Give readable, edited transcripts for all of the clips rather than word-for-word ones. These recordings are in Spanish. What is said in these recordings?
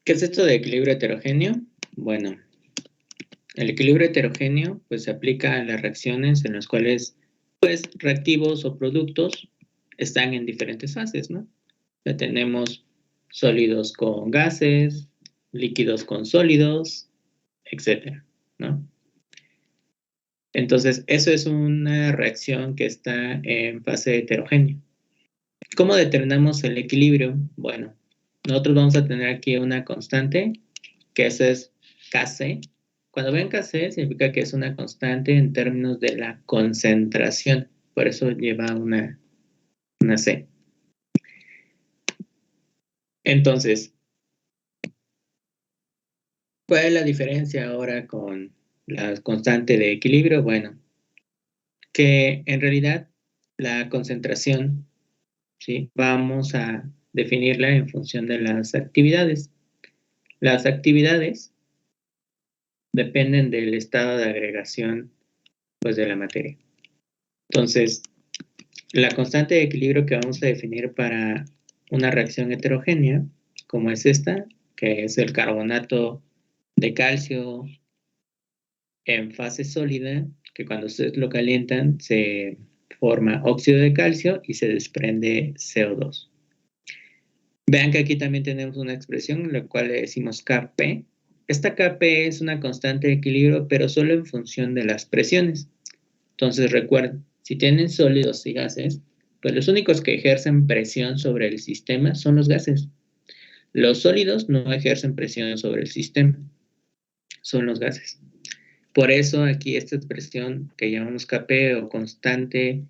¿Qué es esto de equilibrio heterogéneo? Bueno, el equilibrio heterogéneo pues se aplica a las reacciones en las cuales pues reactivos o productos están en diferentes fases, ¿no? Ya tenemos sólidos con gases, líquidos con sólidos, etcétera, ¿no? Entonces, eso es una reacción que está en fase heterogénea. ¿Cómo determinamos el equilibrio? Bueno, nosotros vamos a tener aquí una constante, que esa es Kc. Cuando ven Kc, significa que es una constante en términos de la concentración. Por eso lleva una C. Entonces, ¿cuál es la diferencia ahora con la constante de equilibrio? Bueno, que en realidad la concentración, ¿sí? Vamos a definirla en función de las actividades. Las actividades dependen del estado de agregación, pues, de la materia. Entonces, la constante de equilibrio que vamos a definir para una reacción heterogénea, como es esta, que es el carbonato de calcio en fase sólida, que cuando ustedes lo calientan se forma óxido de calcio y se desprende CO2. Vean que aquí también tenemos una expresión, la cual le decimos Kp. Esta Kp es una constante de equilibrio, pero solo en función de las presiones. Entonces recuerden, si tienen sólidos y gases, pues los únicos que ejercen presión sobre el sistema son los gases. Los sólidos no ejercen presión sobre el sistema, son los gases. Por eso aquí esta expresión que llamamos Kp o constante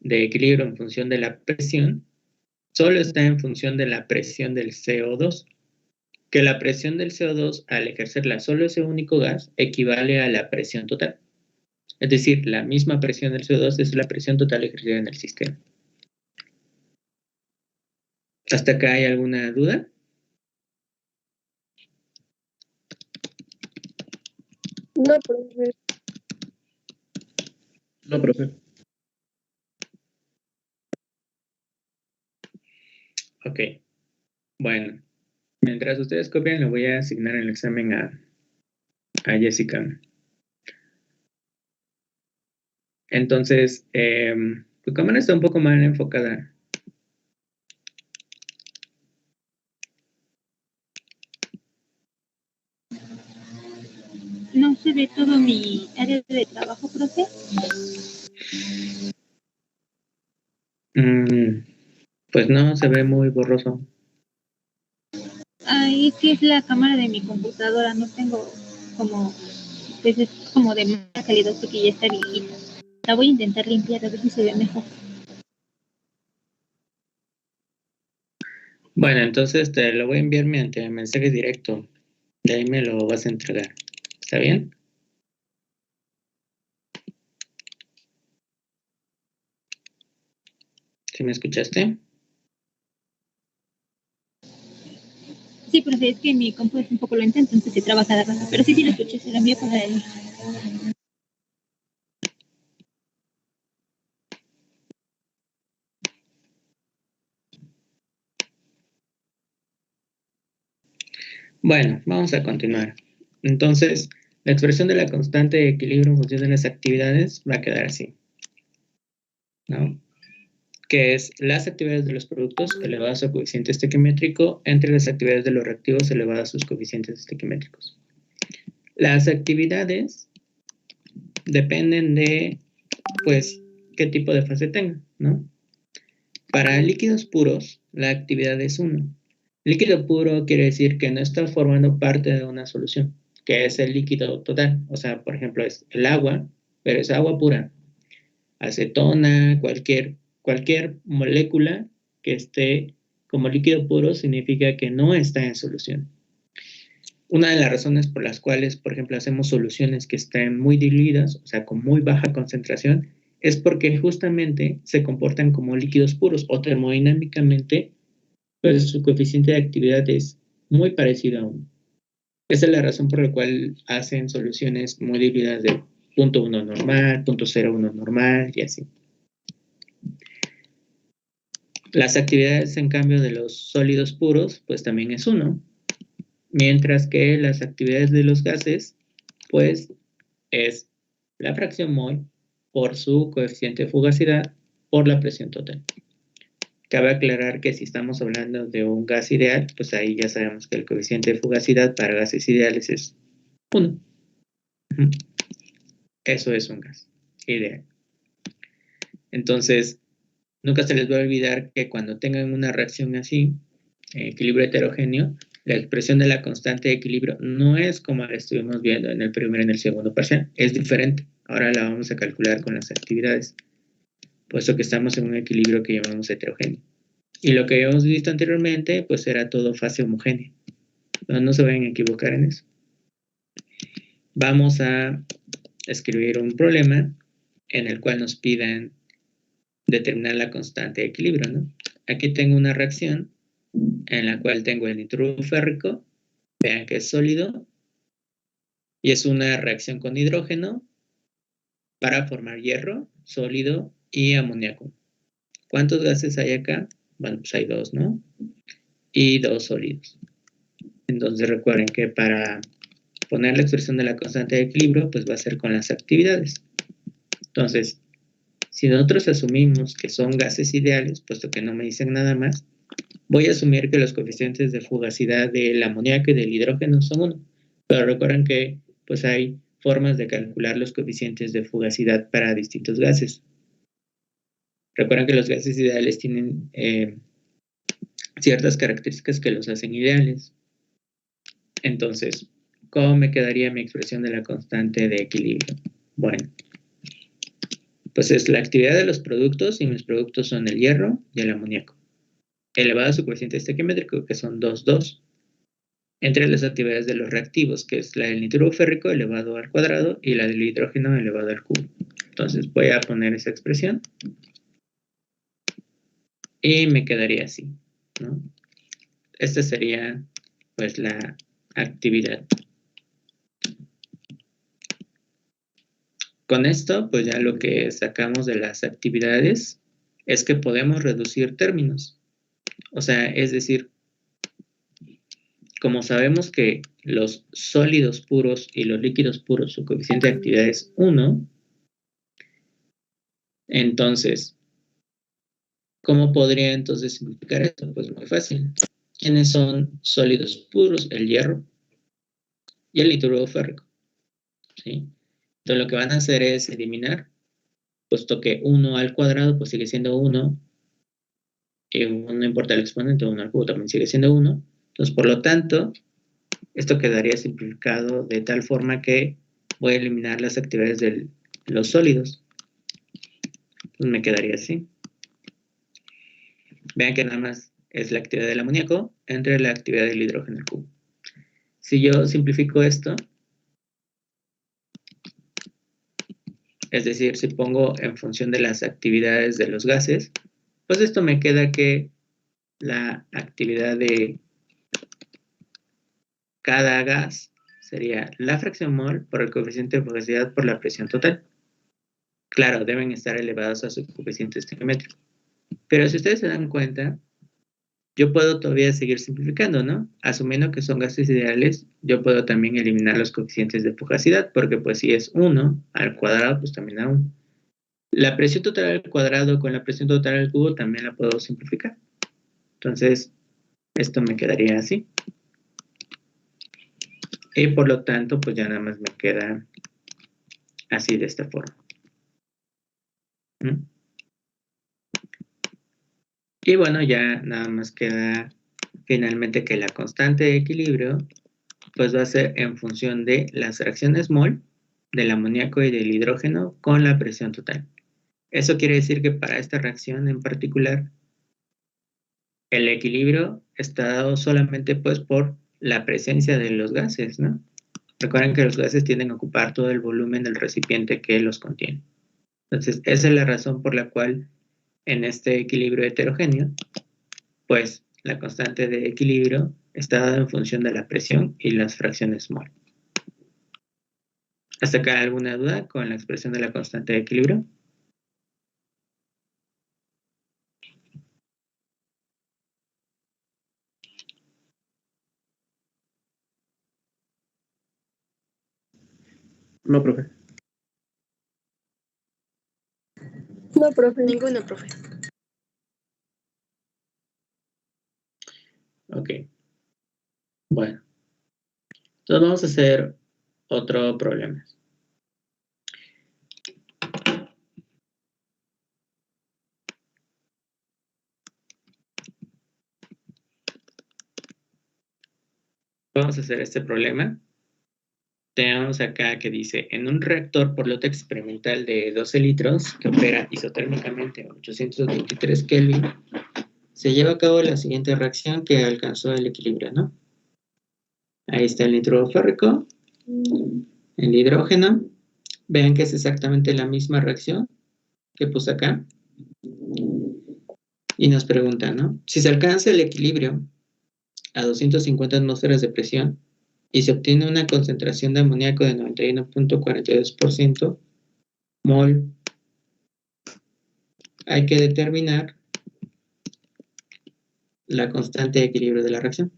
de equilibrio en función de la presión, solo está en función de la presión del CO2, que la presión del CO2 al ejercerla solo ese único gas equivale a la presión total. Es decir, la misma presión del CO2 es la presión total ejercida en el sistema. ¿Hasta acá hay alguna duda? No, profe. No, profe. Ok. Bueno, mientras ustedes copian, le voy a asignar el examen a Jessica. Entonces, tu cámara está un poco mal enfocada. ¿No se ve todo mi área de trabajo, profe? Pues no, se ve muy borroso. Ay, es que es la cámara de mi computadora, no tengo como, pues es como de mala calidad porque ya está viejita. La voy a intentar limpiar a ver si se ve mejor. Bueno, entonces te lo voy a enviar mediante mensaje directo. De ahí me lo vas a entregar. ¿Está bien? ¿Sí me escuchaste? Sí, profe, es que mi compu es un poco lenta, entonces se traba cada rato. Pero sí lo escuché, se lo envío para él. Bueno, vamos a continuar. Entonces, la expresión de la constante de equilibrio en función de las actividades va a quedar así, ¿no? Que es las actividades de los productos elevadas a su coeficiente estequiométrico entre las actividades de los reactivos elevadas a sus coeficientes estequiométricos. Las actividades dependen de, pues, qué tipo de fase tengan, ¿no? Para líquidos puros, la actividad es 1. Líquido puro quiere decir que no está formando parte de una solución, que es el líquido total. O sea, por ejemplo, es el agua, pero es agua pura. Acetona, cualquier molécula que esté como líquido puro significa que no está en solución. Una de las razones por las cuales, por ejemplo, hacemos soluciones que estén muy diluidas, o sea, con muy baja concentración, es porque justamente se comportan como líquidos puros o termodinámicamente, pues su coeficiente de actividad es muy parecido a 1. Esa es la razón por la cual hacen soluciones muy diluidas de 0.1 normal, 0.01 normal y así. Las actividades, en cambio, de los sólidos puros, pues también es 1. mientras que las actividades de los gases, pues, es la fracción mol por su coeficiente de fugacidad por la presión total. Cabe aclarar que si estamos hablando de un gas ideal, pues ahí ya sabemos que el coeficiente de fugacidad para gases ideales es 1. Eso es un gas ideal. Entonces, nunca se les va a olvidar que cuando tengan una reacción así, equilibrio heterogéneo, la expresión de la constante de equilibrio no es como la estuvimos viendo en el primer y en el segundo parcial, es diferente. Ahora la vamos a calcular con las actividades, puesto que estamos en un equilibrio que llamamos heterogéneo. Y lo que hemos visto anteriormente, pues era todo fase homogénea. No se vayan a equivocar en eso. Vamos a escribir un problema en el cual nos pidan determinar la constante de equilibrio, ¿no? Aquí tengo una reacción en la cual tengo el nitruro férrico, vean que es sólido, y es una reacción con hidrógeno para formar hierro, sólido y amoníaco. ¿Cuántos gases hay acá? Bueno, pues hay 2, ¿no? Y 2 sólidos. Entonces recuerden que para poner la expresión de la constante de equilibrio, pues va a ser con las actividades. Entonces, si nosotros asumimos que son gases ideales, puesto que no me dicen nada más, voy a asumir que los coeficientes de fugacidad del amoníaco y del hidrógeno son 1. Pero recuerden que pues hay formas de calcular los coeficientes de fugacidad para distintos gases. Recuerden que los gases ideales tienen ciertas características que los hacen ideales. Entonces, ¿cómo me quedaría mi expresión de la constante de equilibrio? Bueno, pues es la actividad de los productos, y mis productos son el hierro y el amoníaco, elevado a su coeficiente estequiométrico, que son 2, 2, entre las actividades de los reactivos, que es la del nitruro férrico elevado al cuadrado y la del hidrógeno elevado al cubo. Entonces voy a poner esa expresión y me quedaría así, ¿no? Esta sería pues la actividad. Con esto, pues ya lo que sacamos de las actividades es que podemos reducir términos. O sea, es decir, como sabemos que los sólidos puros y los líquidos puros, su coeficiente de actividad es 1, entonces, ¿cómo podría entonces simplificar esto? Pues muy fácil. ¿Quiénes son sólidos puros? El hierro y el nitruro férrico, ¿sí? Entonces lo que van a hacer es eliminar, puesto que 1 al cuadrado pues sigue siendo 1, y no importa el exponente, 1 al cubo también sigue siendo 1. Entonces, por lo tanto, esto quedaría simplificado de tal forma que voy a eliminar las actividades de los sólidos. Entonces me quedaría así. Vean que nada más es la actividad del amoníaco entre la actividad del hidrógeno al cubo. Si yo simplifico esto, es decir, si pongo en función de las actividades de los gases, pues esto me queda que la actividad de cada gas sería la fracción mol por el coeficiente de fugacidad por la presión total. Claro, deben estar elevados a su coeficiente estequiométrico. Pero si ustedes se dan cuenta, yo puedo todavía seguir simplificando, ¿no? Asumiendo que son gases ideales, yo puedo también eliminar los coeficientes de fugacidad, porque pues si es 1 al cuadrado, pues también a 1. La presión total al cuadrado con la presión total al cubo también la puedo simplificar. Entonces, esto me quedaría así. Y por lo tanto, pues ya nada más me queda así de esta forma. ¿Mm? Y bueno, ya nada más queda finalmente que la constante de equilibrio pues va a ser en función de las reacciones mol del amoníaco y del hidrógeno con la presión total. Eso quiere decir que para esta reacción en particular, el equilibrio está dado solamente pues por la presencia de los gases, ¿no? Recuerden que los gases tienden a ocupar todo el volumen del recipiente que los contiene. Entonces, esa es la razón por la cual en este equilibrio heterogéneo, pues la constante de equilibrio está dada en función de la presión y las fracciones mol. ¿Hasta acá alguna duda con la expresión de la constante de equilibrio? No, profe. No, profe. Ninguno, profe. Ok. Bueno. Entonces vamos a hacer otro problema. Vamos a hacer este problema. Tenemos acá que dice, en un reactor por lote experimental de 12 litros, que opera isotérmicamente a 823 Kelvin, se lleva a cabo la siguiente reacción que alcanzó el equilibrio, ¿no? Ahí está el nitrógeno férrico, el hidrógeno. Vean que es exactamente la misma reacción que puse acá. Y nos preguntan, ¿no? Si se alcanza el equilibrio a 250 atmósferas de presión y se obtiene una concentración de amoníaco de 91.42% mol, hay que determinar la constante de equilibrio de la reacción.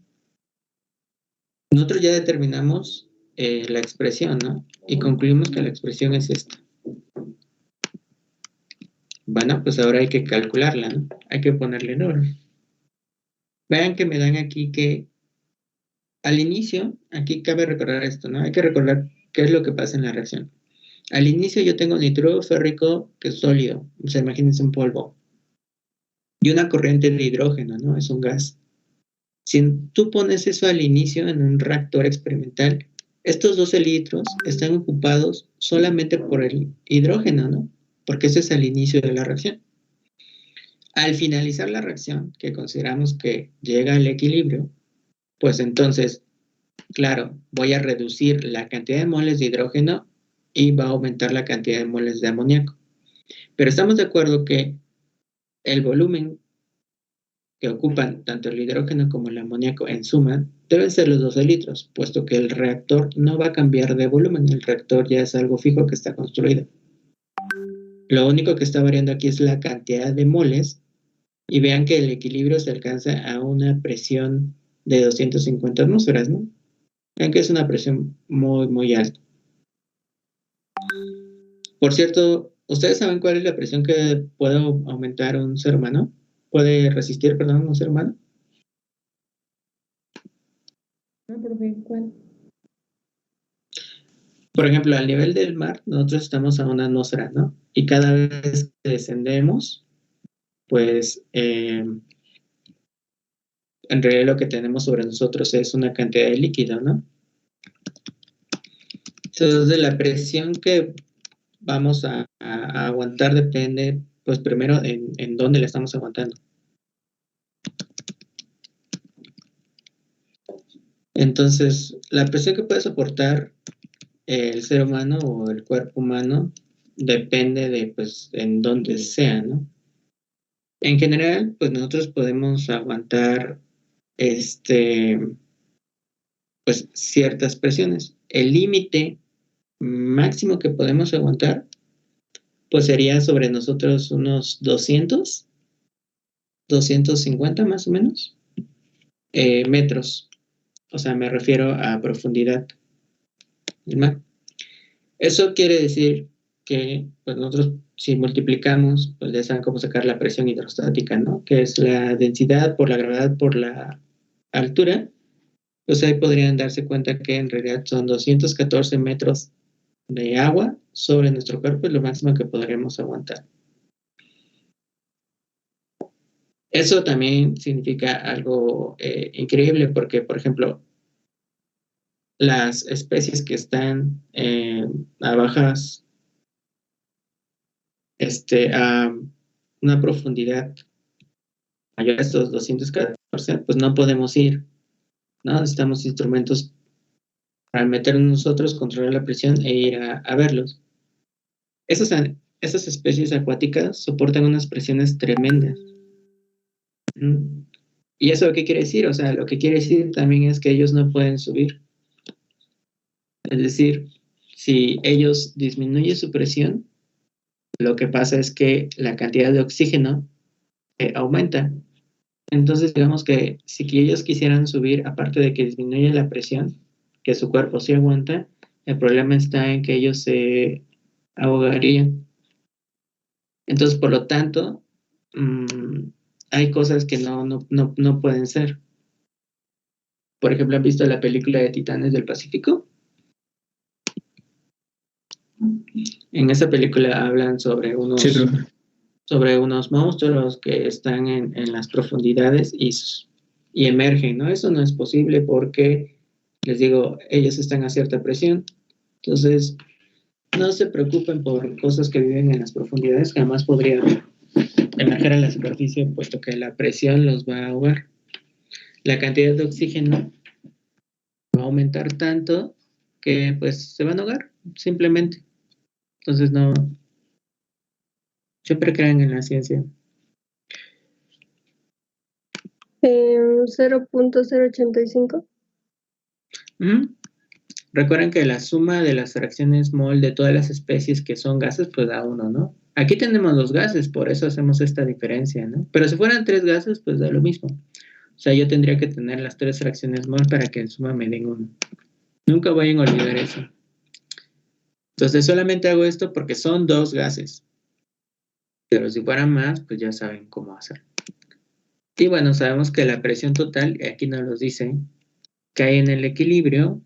Nosotros ya determinamos la expresión, ¿no? Y concluimos que la expresión es esta. Bueno, pues ahora hay que calcularla, ¿no? Hay que ponerle números. Vean que me dan aquí que al inicio, aquí cabe recordar esto, ¿no? Hay que recordar qué es lo que pasa en la reacción. Al inicio yo tengo nitrógeno férrico que es sólido, o sea, imagínense un polvo. Y una corriente de hidrógeno, ¿no? Es un gas. Si tú pones eso al inicio en un reactor experimental, estos 12 litros están ocupados solamente por el hidrógeno, ¿no? Porque ese es al inicio de la reacción. Al finalizar la reacción, que consideramos que llega al equilibrio, pues entonces, claro, voy a reducir la cantidad de moles de hidrógeno y va a aumentar la cantidad de moles de amoníaco. Pero estamos de acuerdo que el volumen que ocupan tanto el hidrógeno como el amoníaco en suma deben ser los 12 litros, puesto que el reactor no va a cambiar de volumen, el reactor ya es algo fijo que está construido. Lo único que está variando aquí es la cantidad de moles, y vean que el equilibrio se alcanza a una presión de 250 atmósferas, ¿no? Vean que es una presión muy, muy alta. Por cierto, ¿ustedes saben cuál es la presión que puede aumentar un ser humano? ¿Puede resistir, perdón, un ser humano? No, profe, ¿cuál? Por ejemplo, al nivel del mar, nosotros estamos a una atmósfera, ¿no? Y cada vez que descendemos, pues en realidad lo que tenemos sobre nosotros es una cantidad de líquido, ¿no? Entonces, la presión que vamos a aguantar depende, pues primero, en dónde la estamos aguantando. Entonces, la presión que puede soportar el ser humano o el cuerpo humano depende de, pues, en dónde sea, ¿no? En general, pues nosotros podemos aguantar, pues, ciertas presiones. El límite máximo que podemos aguantar, pues sería sobre nosotros unos 250 más o menos, metros. O sea, me refiero a profundidad del mar. Eso quiere decir que pues nosotros, si multiplicamos, pues ya saben cómo sacar la presión hidrostática, ¿no? Que es la densidad por la gravedad por la altura. Pues ahí podrían darse cuenta que en realidad son 214 metros de agua sobre nuestro cuerpo, es lo máximo que podríamos aguantar. Eso también significa algo increíble porque, por ejemplo, las especies que están a bajas, a una profundidad mayor a estos 214, pues no podemos ir, ¿no? Necesitamos instrumentos para meternos nosotros, controlar la presión e ir a verlos. Esas especies acuáticas soportan unas presiones tremendas. ¿Y eso qué quiere decir? O sea, lo que quiere decir también es que ellos no pueden subir. Es decir, si ellos disminuyen su presión, lo que pasa es que la cantidad de oxígeno aumenta. Entonces, digamos que si ellos quisieran subir, aparte de que disminuye la presión, que su cuerpo sí aguanta, El problema está en que ellos se ahogarían. Entonces, por lo tanto, hay cosas que no pueden ser. Por ejemplo, ¿han visto la película de Titanes del Pacífico? En esa película hablan sobre unos, Sí, sobre unos monstruos que están en las profundidades y emergen, ¿no? Eso no es posible porque, les digo, ellos están a cierta presión. Entonces, no se preocupen por cosas que viven en las profundidades, jamás podrían emerger a la superficie, puesto que la presión los va a ahogar. La cantidad de oxígeno va a aumentar tanto que pues se van a ahogar, simplemente. Entonces no, siempre crean en la ciencia. 0.085. Recuerden que la suma de las fracciones mol de todas las especies que son gases, pues da 1, ¿no? Aquí tenemos los gases, por eso hacemos esta diferencia, ¿no? Pero si fueran 3 gases, pues da lo mismo. O sea, yo tendría que tener las 3 fracciones mol para que en suma me den 1. Nunca vayan a olvidar eso. Entonces solamente hago esto porque son 2 gases. Pero si fueran más, pues ya saben cómo hacer. Y bueno, sabemos que la presión total, aquí nos lo dice, que hay en el equilibrio,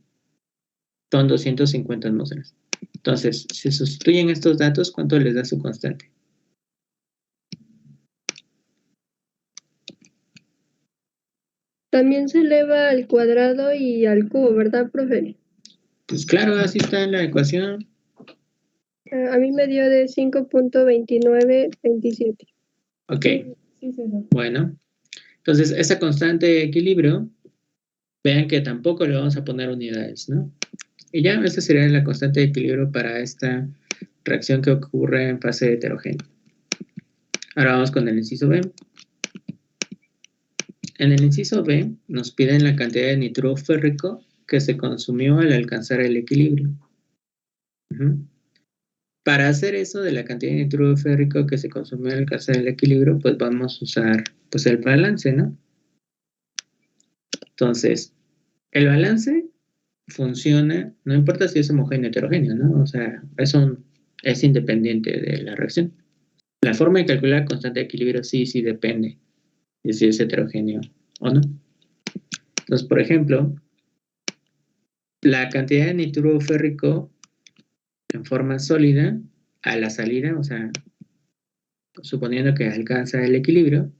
son 250 atmósferas. Entonces, si sustituyen estos datos, ¿cuánto les da su constante? También se eleva al cuadrado y al cubo, ¿verdad, profe? Pues claro, así está en la ecuación. A mí me dio de 5.2927. Ok, Sí, César. bueno. Entonces, esa constante de equilibrio, vean que tampoco le vamos a poner unidades, ¿no? Y ya, esa sería la constante de equilibrio para esta reacción que ocurre en fase heterogénea. Ahora vamos con el inciso B. En el inciso B nos piden la cantidad de nitruro férrico que se consumió al alcanzar el equilibrio. Para hacer eso de la cantidad de nitruro férrico que se consumió al alcanzar el equilibrio, pues vamos a usar pues el balance, ¿no? Entonces, el balance funciona, no importa si es homogéneo o heterogéneo, ¿no? O sea, eso es independiente de la reacción. La forma de calcular constante de equilibrio sí depende de si es heterogéneo o no. Entonces, por ejemplo, la cantidad de nitruro férrico en forma sólida a la salida, o sea, suponiendo que alcanza el equilibrio,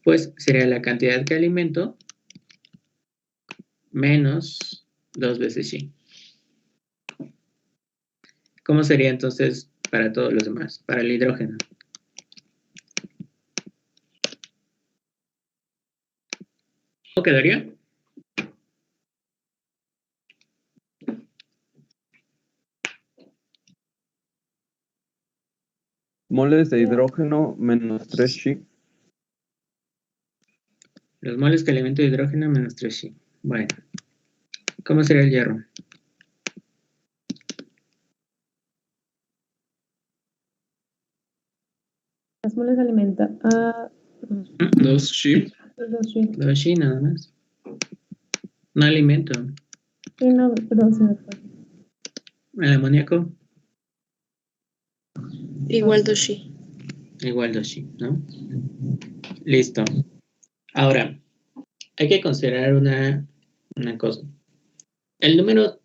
pues sería la cantidad que alimento menos 2 veces Y. ¿Cómo sería entonces para todos los demás? Para el hidrógeno. ¿Cómo quedaría? moles de hidrógeno menos 3 Chi. Los moles que alimento de hidrógeno menos 3Y. Bueno, ¿cómo sería el hierro? Las moles alimenta a 2 Chi. 2Y nada más. No alimento. Sí, no, pero se me fue. El amoníaco, Igual 2Shi. igual 2Y, ¿no? Listo. Ahora, hay que considerar una cosa. El número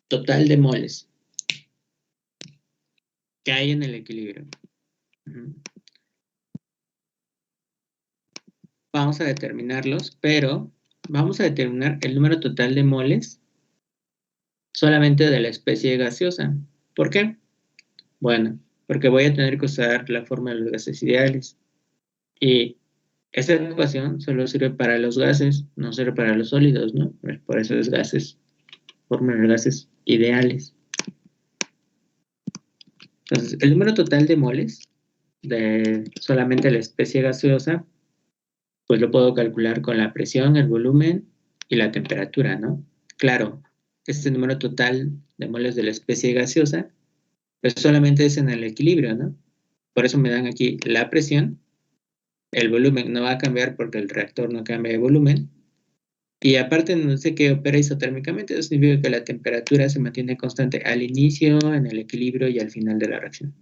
total de moles que hay en el equilibrio. Vamos a determinarlos, pero vamos a determinar el número total de moles solamente de la especie gaseosa. ¿Por qué? Bueno, porque voy a tener que usar la forma de los gases ideales. Y esa ecuación solo sirve para los gases, no sirve para los sólidos, ¿no? Por eso es gases, forma de los gases ideales. Entonces, el número total de moles de solamente la especie gaseosa, pues lo puedo calcular con la presión, el volumen y la temperatura, ¿no? Claro, este número total de moles de la especie gaseosa, pues solamente es en el equilibrio, ¿no? Por eso me dan aquí la presión, el volumen no va a cambiar porque el reactor no cambia de volumen, Y aparte nos dice que opera isotérmicamente, eso significa que la temperatura se mantiene constante al inicio, en el equilibrio y al final de la reacción.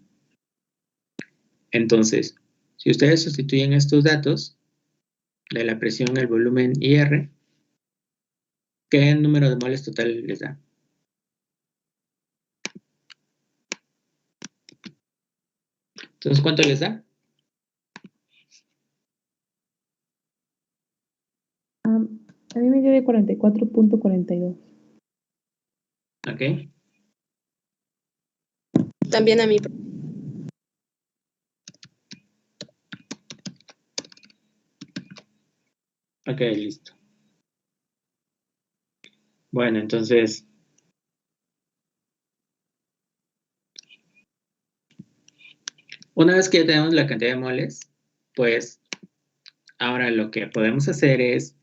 Entonces, si ustedes sustituyen estos datos de la presión, el volumen y R, ¿qué número de moles total les da? Entonces, ¿cuánto les da? A mí me dio de 44.42. ¿Ok? También a mí. Ok, listo. Bueno, entonces, una vez que ya tenemos la cantidad de moles, pues ahora lo que podemos hacer es,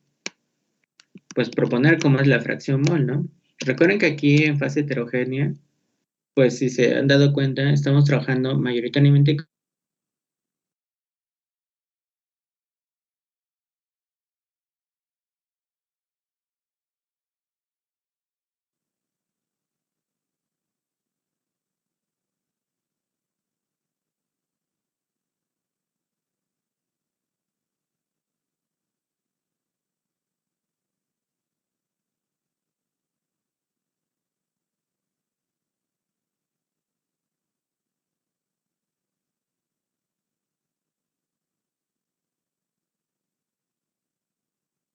pues, proponer cómo es la fracción mol, ¿no? Recuerden que aquí en fase heterogénea, pues si se han dado cuenta, estamos trabajando mayoritariamente.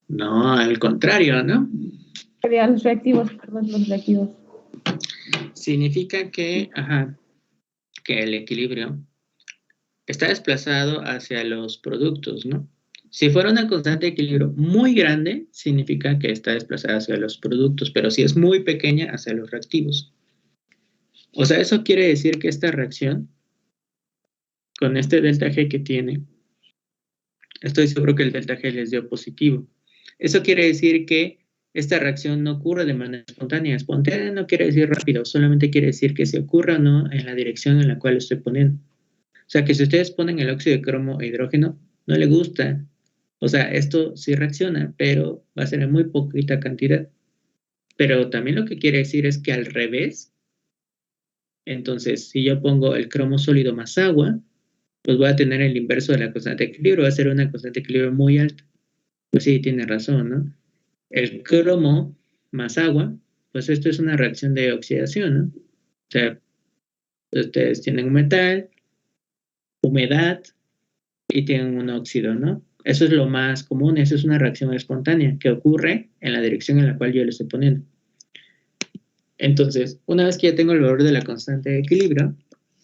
No, al contrario, ¿no? Los reactivos, perdón, los reactivos. Significa que, que el equilibrio está desplazado hacia los productos, ¿no? Si fuera una constante de equilibrio muy grande, significa que está desplazada hacia los productos, pero si es muy pequeña, hacia los reactivos. O sea, eso quiere decir que esta reacción, con este delta G que tiene, estoy seguro que el delta G les dio positivo. Eso quiere decir que esta reacción no ocurre de manera espontánea. Espontánea no quiere decir rápido, solamente quiere decir que se ocurra o no en la dirección en la cual estoy poniendo. O sea, que si ustedes ponen el óxido de cromo e hidrógeno, no le gusta. O sea, esto sí reacciona, pero va a ser en muy poquita cantidad. Pero también lo que quiere decir es que al revés, entonces, si yo pongo el cromo sólido más agua, pues voy a tener el inverso de la constante de equilibrio, va a ser una constante de equilibrio muy alta. Pues sí, tiene razón, ¿no? El cromo más agua, pues esto es una reacción de oxidación, ¿no? O sea, ustedes tienen un metal, humedad y tienen un óxido, ¿no? Eso es lo más común, eso es una reacción espontánea que ocurre en la dirección en la cual yo le estoy poniendo. Entonces, una vez que ya tengo el valor de la constante de equilibrio,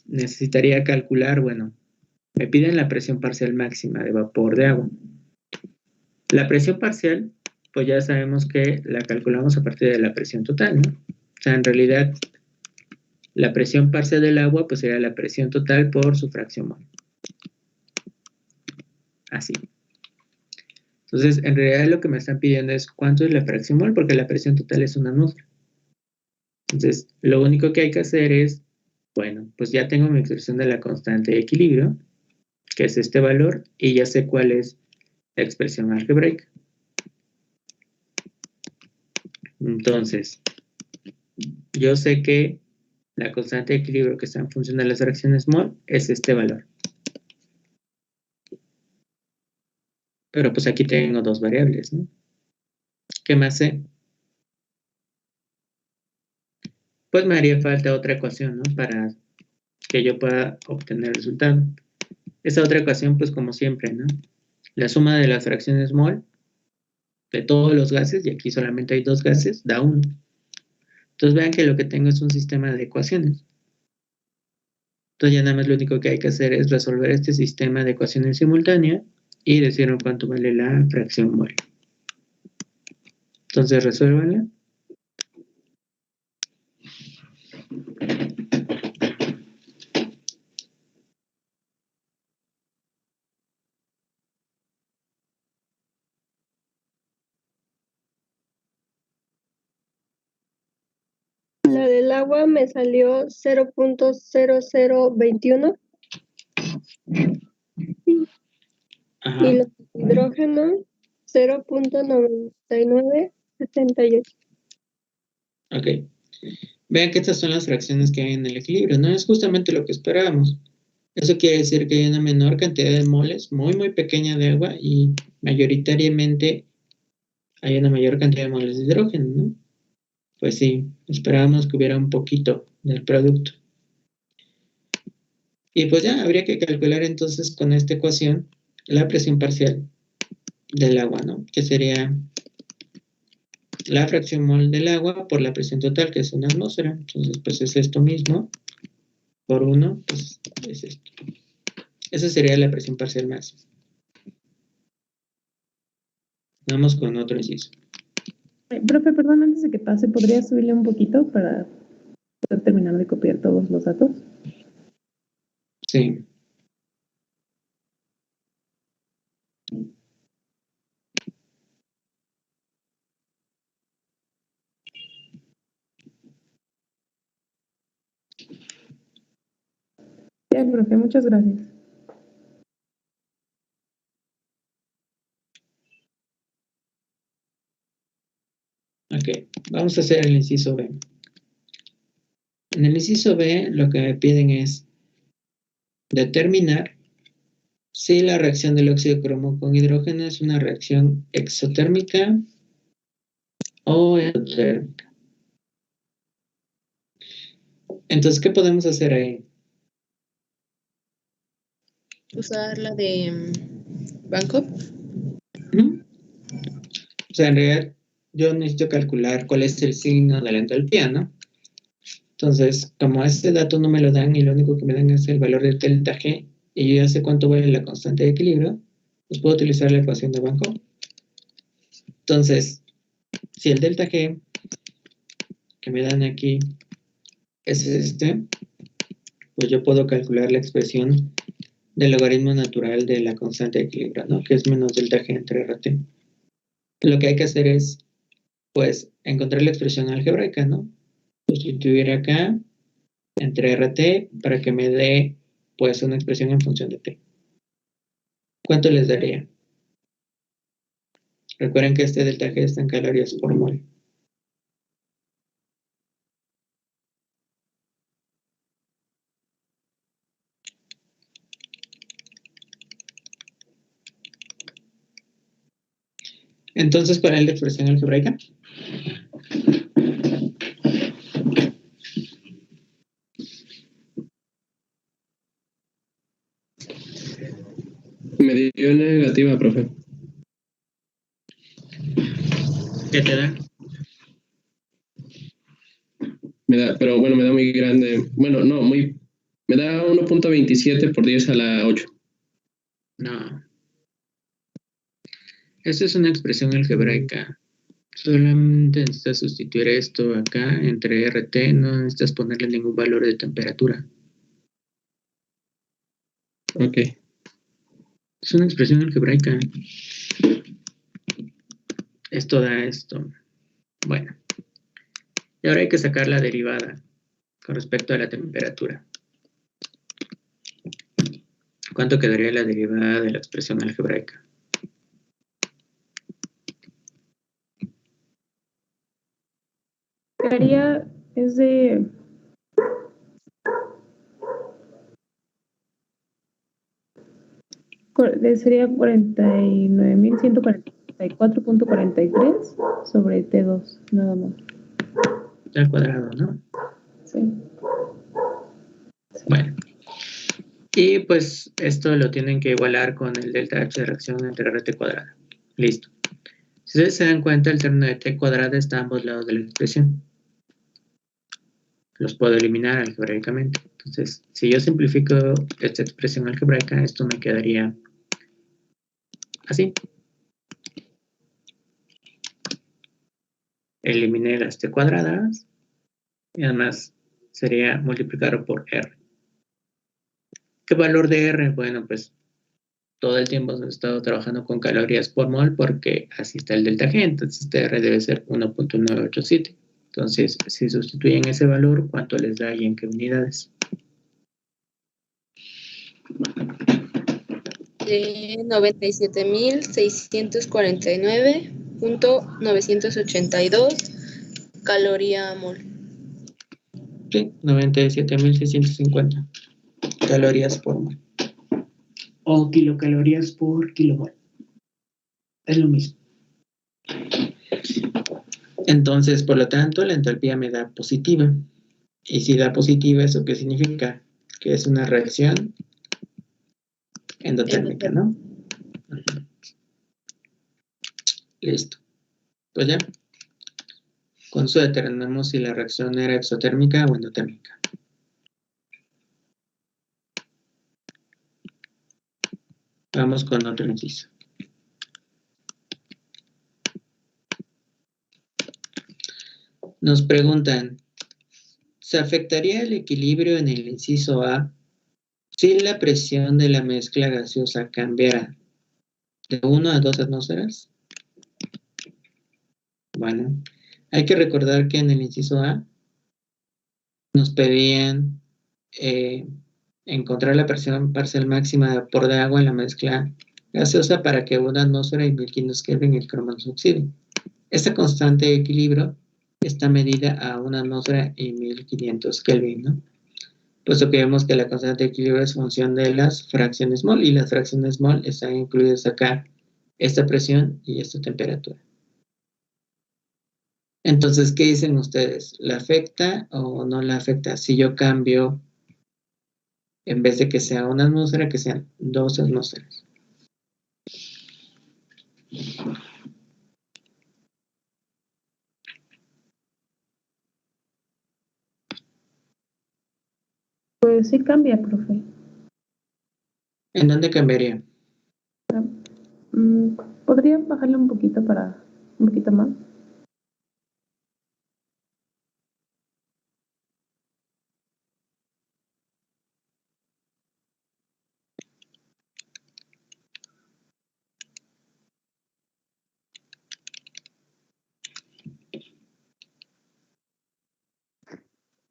necesitaría calcular, bueno, me piden la presión parcial máxima de vapor de agua. La presión parcial, pues ya sabemos que la calculamos a partir de la presión total, ¿no? O sea, en realidad, la presión parcial del agua, pues sería la presión total por su fracción mol. Así. Entonces, en realidad lo que me están pidiendo es cuánto es la fracción mol, porque la presión total es 1 atmósfera. Entonces, lo único que hay que hacer es, bueno, pues ya tengo mi expresión de la constante de equilibrio, que es este valor, y ya sé cuál es la expresión algebraica. Entonces, yo sé que la constante de equilibrio que está en función de las fracciones mol es este valor. Pero pues aquí tengo dos variables, ¿no? ¿Qué más sé? Pues me haría falta otra ecuación, ¿no? Para que yo pueda obtener el resultado. Esa otra ecuación, pues como siempre, ¿no? La suma de las fracciones mol de todos los gases, y aquí solamente hay 2 gases, da 1. Entonces vean que lo que tengo es un sistema de ecuaciones. Entonces ya nada más lo único que hay que hacer es resolver este sistema de ecuaciones simultánea y decir cuánto vale la fracción mol. Entonces resuélvanla. La del agua me salió 0.0021 Ajá. y los hidrógenos 0.9978. Ok. Vean que estas son las fracciones que hay en el equilibrio, ¿no? Es justamente lo que esperábamos. Eso quiere decir que hay una menor cantidad de moles, muy, muy pequeña de agua, y mayoritariamente hay una mayor cantidad de moles de hidrógeno, ¿no? Pues sí, esperábamos que hubiera un poquito del producto. Y pues ya, habría que calcular entonces con esta ecuación la presión parcial del agua, ¿no? Que sería la fracción mol del agua por la presión total, que es una atmósfera. Entonces, pues es esto mismo, por 1, pues es esto. Esa sería la presión parcial máxima. Vamos con otro inciso. Profe, perdón, antes de que pase, ¿podría subirle un poquito para poder terminar de copiar todos los datos? Sí. Ya, profe, muchas gracias. Ok, vamos a hacer el inciso B. En el inciso B lo que me piden es determinar si la reacción del óxido de cromo con hidrógeno es una reacción exotérmica o endotérmica. Entonces, ¿qué podemos hacer ahí? Usar la de Banco. O sea, en realidad yo necesito calcular cuál es el signo de la entalpía, ¿no? Entonces, como este dato no me lo dan y lo único que me dan es el valor del delta G y yo ya sé cuánto vale la constante de equilibrio, pues puedo utilizar la ecuación de Banco. Entonces, si el delta G que me dan aquí es este, pues yo puedo calcular la expresión del logaritmo natural de la constante de equilibrio, ¿no? Que es menos delta G entre RT. Lo que hay que hacer es, pues, encontrar la expresión algebraica, ¿no? Sustituir acá entre RT para que me dé, pues, una expresión en función de T. ¿Cuánto les daría? Recuerden que este delta G está en calorías por mol. Entonces, ¿cuál es la expresión algebraica? Me dio negativa, profe. ¿Qué te da? Me da, pero bueno, me da muy grande. Bueno, no, muy. Me da 1.27 por 10 a la 8. No. Esta es una expresión algebraica. Solamente necesitas sustituir esto acá entre RT, no necesitas ponerle ningún valor de temperatura. Ok. Es una expresión algebraica. Esto da esto. Bueno. Y ahora hay que sacar la derivada con respecto a la temperatura. ¿Cuánto quedaría la derivada de la expresión algebraica? Quedaría, es de... Sería 49.144.43 sobre T2, nada más. Al cuadrado, ¿no? Sí. Bueno. Y pues esto lo tienen que igualar con el delta H de reacción entre RT cuadrada. Listo. Si ustedes se dan cuenta, el término de T cuadrada está a ambos lados de la expresión. Los puedo eliminar algebraicamente. Entonces, si yo simplifico esta expresión algebraica, esto me quedaría así. Eliminé las T cuadradas y además sería multiplicarlo por R. ¿Qué valor de R? Bueno, pues todo el tiempo hemos estado trabajando con calorías por mol porque así está el delta G, entonces este R debe ser 1.987. Entonces, si sustituyen ese valor, ¿cuánto les da y en qué unidades? de 97.649.982 caloría mol. Sí, 97.650 calorías por mol. O kilocalorías por kilomol. Es lo mismo. Entonces, por lo tanto, la entalpía me da positiva. Y si da positiva, ¿eso qué significa? Que es una reacción endotérmica, ¿no? Ujú. Listo. Pues ya. Con eso determinamos si la reacción era exotérmica o endotérmica. Vamos con otro inciso. Nos preguntan, ¿se afectaría el equilibrio en el inciso A si la presión de la mezcla gaseosa cambiara de 1 a 2 atmósferas? Bueno, hay que recordar que en el inciso A nos pedían encontrar la presión parcial máxima de vapor de agua en la mezcla gaseosa para que 1 atmósfera y 1500 Kelvin el cromo se oxide. Esta constante de equilibrio está medida a 1 atmósfera y 1500 Kelvin, ¿no? Puesto que vemos que la constante de equilibrio es función de las fracciones mol, y las fracciones mol están incluidas acá, esta presión y esta temperatura. Entonces, ¿qué dicen ustedes? ¿La afecta o no la afecta? Si yo cambio, en vez de que sea 1 atmósfera, que sean 2 atmósferas. Pues sí cambia, profe. ¿En dónde cambiaría? ¿Podría bajarle un poquito un poquito más?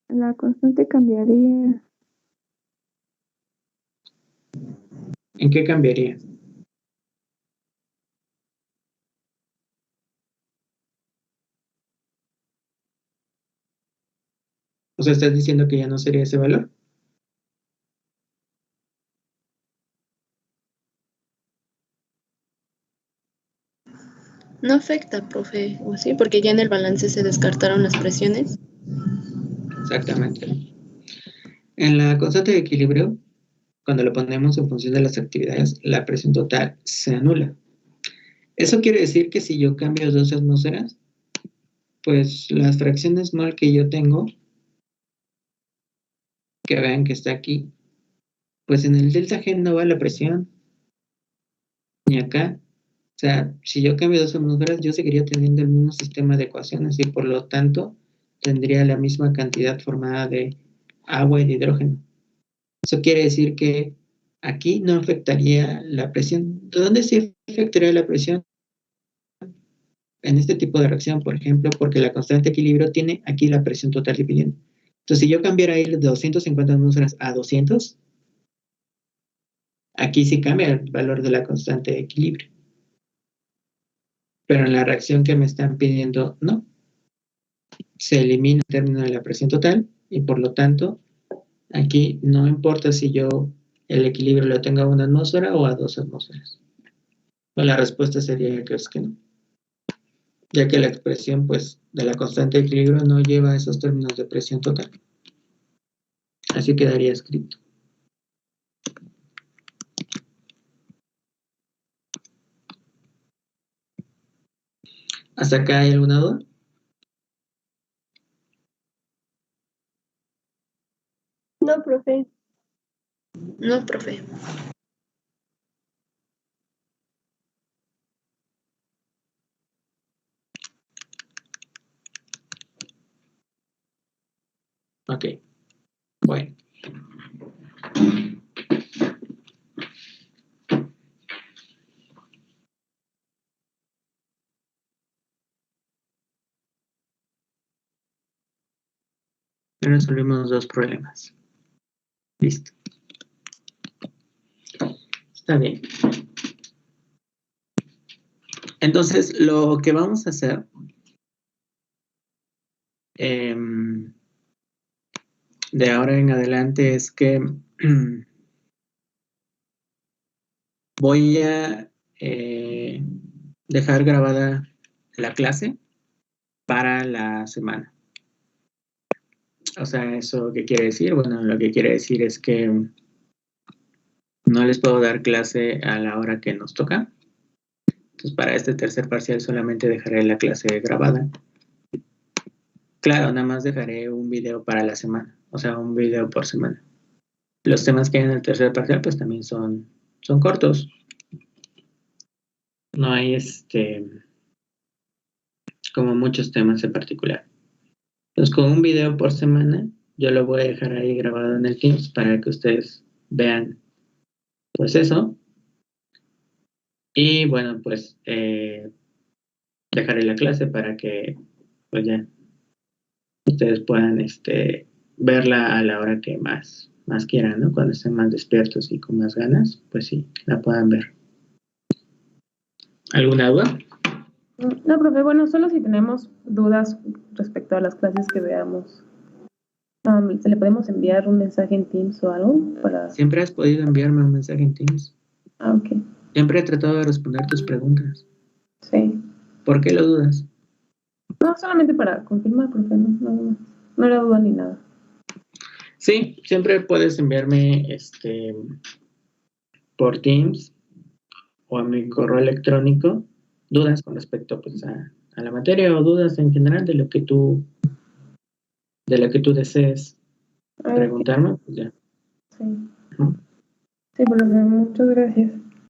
La constante cambiaría. ¿En qué cambiaría? O sea, ¿estás diciendo que ya no sería ese valor? No afecta, profe, o sí, porque ya en el balance se descartaron las presiones. Exactamente. En la constante de equilibrio, cuando lo ponemos en función de las actividades, la presión total se anula. Eso quiere decir que si yo cambio 2 atmósferas, pues las fracciones mol que yo tengo, que vean que está aquí, pues en el delta G no va la presión, ni acá. O sea, si yo cambio 2 atmósferas, yo seguiría teniendo el mismo sistema de ecuaciones y por lo tanto tendría la misma cantidad formada de agua y de hidrógeno. Eso quiere decir que aquí no afectaría la presión. ¿Dónde sí afectaría la presión? En este tipo de reacción, por ejemplo, porque la constante de equilibrio tiene aquí la presión total dividiendo. Entonces, si yo cambiara ahí de 250 atmósferas a 200, aquí sí cambia el valor de la constante de equilibrio. Pero en la reacción que me están pidiendo, no. Se elimina el término de la presión total y por lo tanto, aquí no importa si yo el equilibrio lo tengo a 1 atmósfera o a 2 atmósferas. Pues la respuesta sería que es que no, ya que la expresión pues, de la constante de equilibrio no lleva esos términos de presión total. Así quedaría escrito. ¿Hasta acá hay alguna duda? No, profe. No, profe. Ok, bueno. Ya resolvimos 2 problemas. Listo. Está bien. Entonces, lo que vamos a hacer de ahora en adelante es que voy a dejar grabada la clase para la semana. O sea, ¿eso qué quiere decir? Bueno, lo que quiere decir es que no les puedo dar clase a la hora que nos toca. Entonces, para este tercer parcial solamente dejaré la clase grabada. Claro, nada más dejaré un video para la semana, o sea, un video por semana. Los temas que hay en el tercer parcial, pues también son cortos. No hay como muchos temas en particular. Entonces, con un video por semana, yo lo voy a dejar ahí grabado en el Teams para que ustedes vean, pues eso. Y bueno, pues dejaré la clase para que, pues ya, ustedes puedan verla a la hora que más quieran, ¿no? Cuando estén más despiertos y con más ganas, pues sí, la puedan ver. ¿Alguna duda? No, profe, bueno, solo si tenemos dudas respecto a las clases que veamos, ¿se le podemos enviar un mensaje en Teams o algo? Siempre has podido enviarme un mensaje en Teams. Ah, ok. Siempre he tratado de responder tus preguntas. Sí. ¿Por qué lo dudas? No, solamente para confirmar, profe, no era duda ni nada. Sí, siempre puedes enviarme por Teams o a mi correo electrónico dudas con respecto pues a la materia o dudas en general de lo que tú desees preguntarme, pues ya. Sí. Sí, profe, muchas gracias.